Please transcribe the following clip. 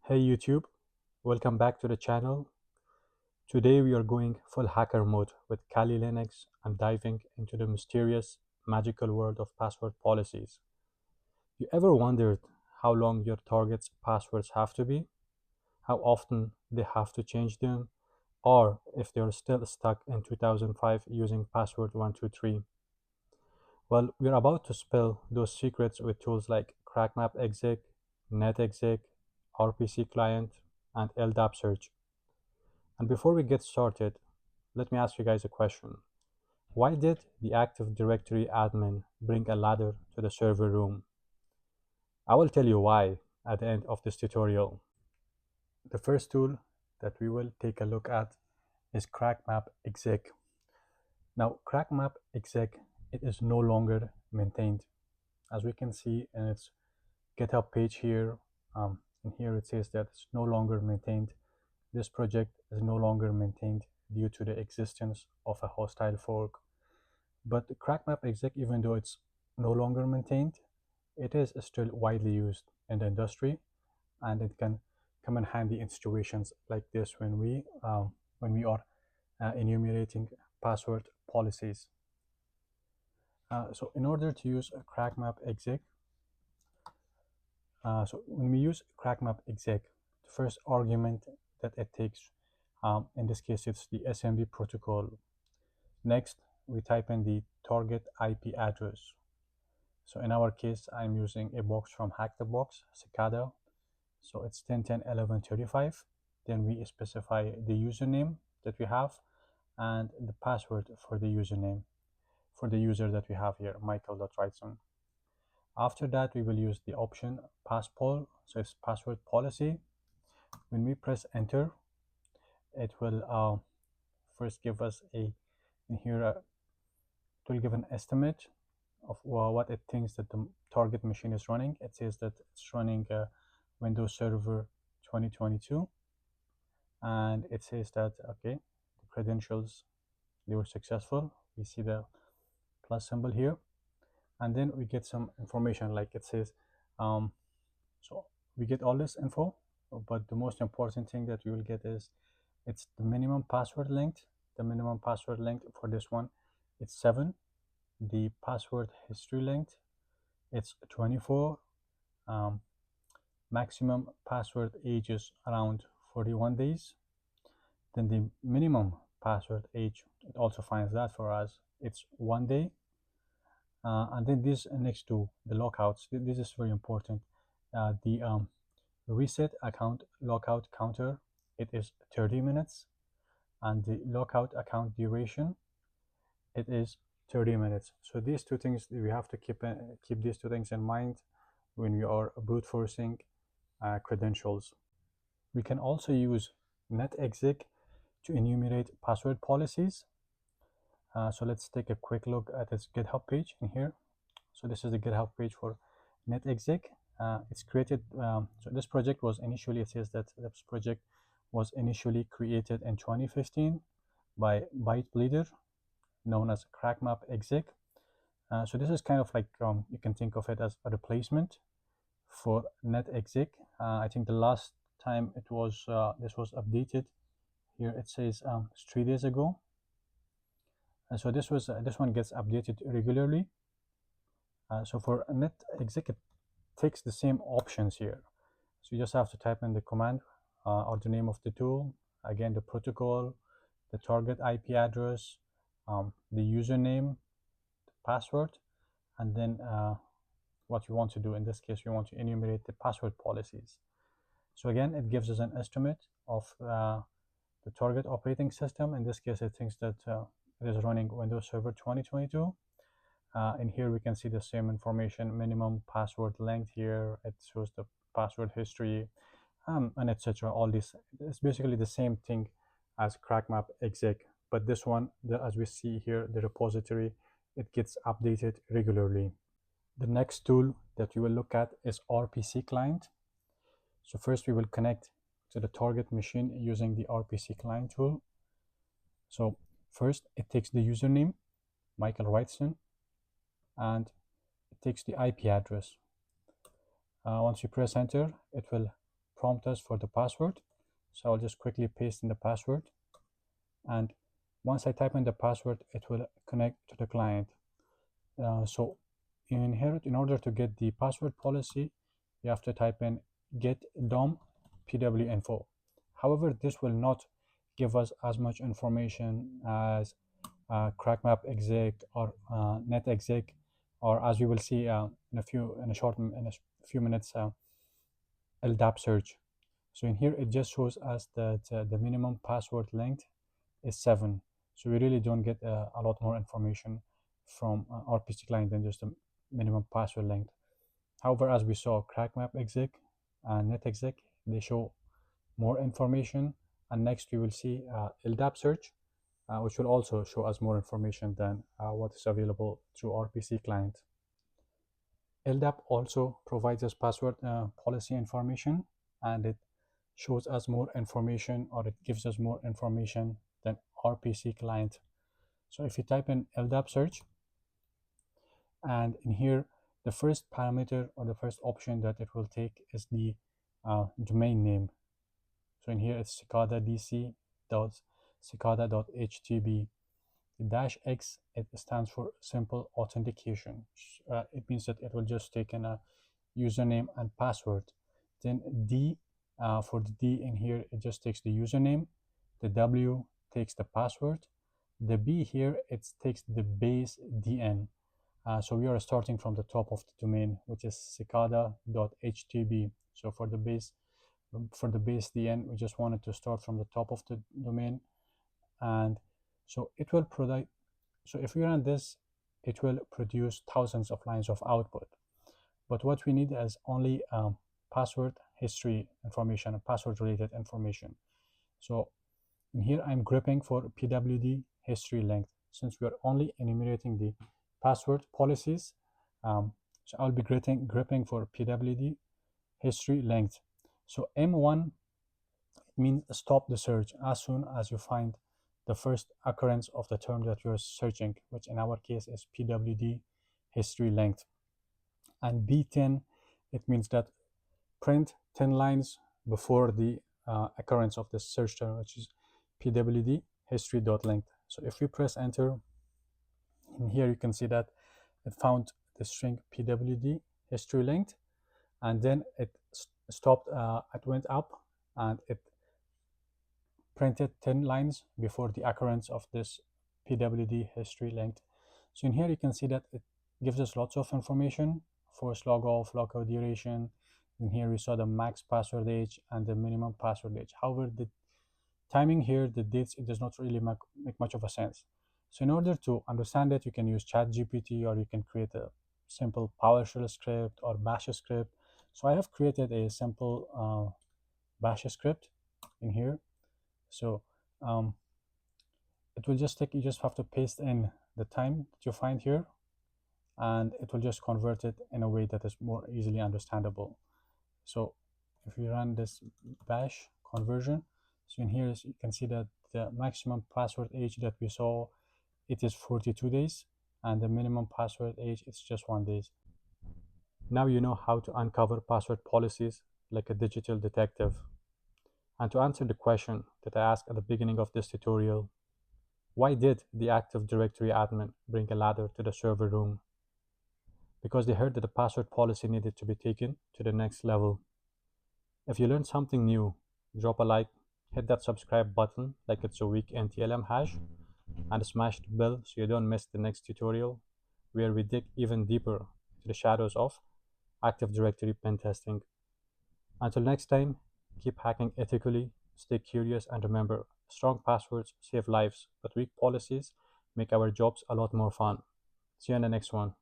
Hey YouTube, welcome back to the channel. Today we are going full hacker mode with Kali Linux and diving into the mysterious, magical world of password policies. You ever wondered how long your target's passwords have to be? How often they have to change them? Or if they're still stuck in 2005 using password 123? Well, we're about to spill those secrets with tools like CrackMapExec, NetExec, rpcclient, and ldapsearch. And before we get started, let me ask you guys a question. Why did the Active Directory admin bring a ladder to the server room? I will tell you why at the end of this tutorial. The first tool that we will take a look at is CrackMapExec. Now, CrackMapExec, it is no longer maintained. As we can see in its GitHub page here, in here it says that it's no longer maintained. This project is no longer maintained due to the existence of a hostile fork. But CrackMapExec, even though it's no longer maintained, it is still widely used in the industry, and it can come in handy in situations like this when we are enumerating password policies. So in order to use CrackMapExec, so when we use CrackMapExec, the first argument that it takes, in this case, it's the SMB protocol. Next, we type in the target IP address. So in our case, I'm using a box from Hack the Box, Cicada. So it's 10.10.11.35. Then we specify the username that we have and the password for the username for the user that we have here, michael.wrightson. After that, we will use the option passpol, so it's password policy. When we press enter, it will first give us it will give an estimate of what it thinks that the target machine is running. It says that it's running Windows Server 2022, and it says that okay, the credentials, they were successful. We see the plus symbol here, and then we get some information like it says. So we get all this info, but the most important thing that we will get is it's the minimum password length. The minimum password length for this one, it's 7. The password history length, it's 24. Maximum password age is around 41 days. Then the minimum password age, it also finds that for us, it's 1 day. And then this next to the lockouts, this is very important. The reset account lockout counter, it is 30 minutes, and the lockout account duration, it is 30 minutes. So these two things, we have to keep these two things in mind when we are brute forcing credentials. We can also use NetExec to enumerate password policies. So let's take a quick look at its GitHub page in here. So this is the GitHub page for NetExec. It's created, so this project was initially, it says that this project was initially created in 2015 by ByteBleeder, known as CrackMapExec. So this is kind of like, you can think of it as a replacement for NetExec. I think the last time it was this was updated, here it says it's 3 days ago. And so this one gets updated regularly. So for NetExec, it takes the same options here. So you just have to type in the command or the name of the tool, again the protocol, the target IP address, the username, the password, and then what you want to do. In this case, we want to enumerate the password policies. So again, it gives us an estimate of the target operating system. In this case, it thinks that it is running Windows Server 2022. In here, we can see the same information, minimum password length here. It shows the password history, and etc. All this is basically the same thing as CrackMapExec, but this one, as we see here, the repository, it gets updated regularly. The next tool that we will look at is rpcclient. So first we will connect to the target machine using the rpcclient tool. So first it takes the username, Michael Wrightson, and it takes the IP address. Once you press enter, it will prompt us for the password. So I'll just quickly paste in the password, and once I type in the password, it will connect to the client. So in here, in order to get the password policy, you have to type in get dom pwinfo. However, this will not give us as much information as CrackMapExec or NetExec, or as we will see in a few minutes, ldapsearch. So in here, it just shows us that the minimum password length is 7. So we really don't get a lot more information from RPC client than just the minimum password length. However, as we saw, CrackMapExec and NetExec, they show more information. And next we will see ldapsearch, which will also show us more information than what is available through RPC client. LDAP also provides us password policy information, and it shows us more information, or it gives us more information than RPC client. So if you type in ldapsearch, and in here, the first parameter or the first option that it will take is the domain name. So in here, it's cicada.htb. The -x, it stands for simple authentication. It means that it will just take in a username and password. Then D, for the D in here, it just takes the username. The W takes the password. The B here, it takes the base DN. So we are starting from the top of the domain, which is cicada.htb. So for the base DN, we just wanted to start from the top of the domain, and so it will provide. So if we run this, it will produce thousands of lines of output. But what we need is only password history information and password related information. So in here, I'm gripping for PWD history length, since we are only enumerating the password policies. So I'll be gripping for PWD history length. So M1 means stop the search as soon as you find the first occurrence of the term that you're searching, which in our case is PWD history length. And B10, it means that print 10 lines before the occurrence of the search term, which is PWD history.length. So if we press enter, in here you can see that it found the string PWD history length, and then it stopped, it went up, and it printed 10 lines before the occurrence of this PWD history length. So in here you can see that it gives us lots of information: force log off, logout duration. In here we saw the max password age and the minimum password age. However, the timing here, the dates, it does not really make much of a sense. So in order to understand it, you can use ChatGPT, or you can create a simple PowerShell script or Bash script. So I have created a simple Bash script in here. So it will just take, you just have to paste in the time that you find here, and it will just convert it in a way that is more easily understandable. So if we run this Bash conversion, so in here you can see that the maximum password age that we saw, it is 42 days, and the minimum password age is just 1 day. Now you know how to uncover password policies like a digital detective. And to answer the question that I asked at the beginning of this tutorial, why did the Active Directory admin bring a ladder to the server room? Because they heard that the password policy needed to be taken to the next level. If you learned something new, drop a like, hit that subscribe button like it's a weak NTLM hash, and smash the bell so you don't miss the next tutorial, where we dig even deeper into the shadows of Active Directory pen testing. Until next time, keep hacking ethically, stay curious, and remember, strong passwords save lives, but weak policies make our jobs a lot more fun. See you in the next one.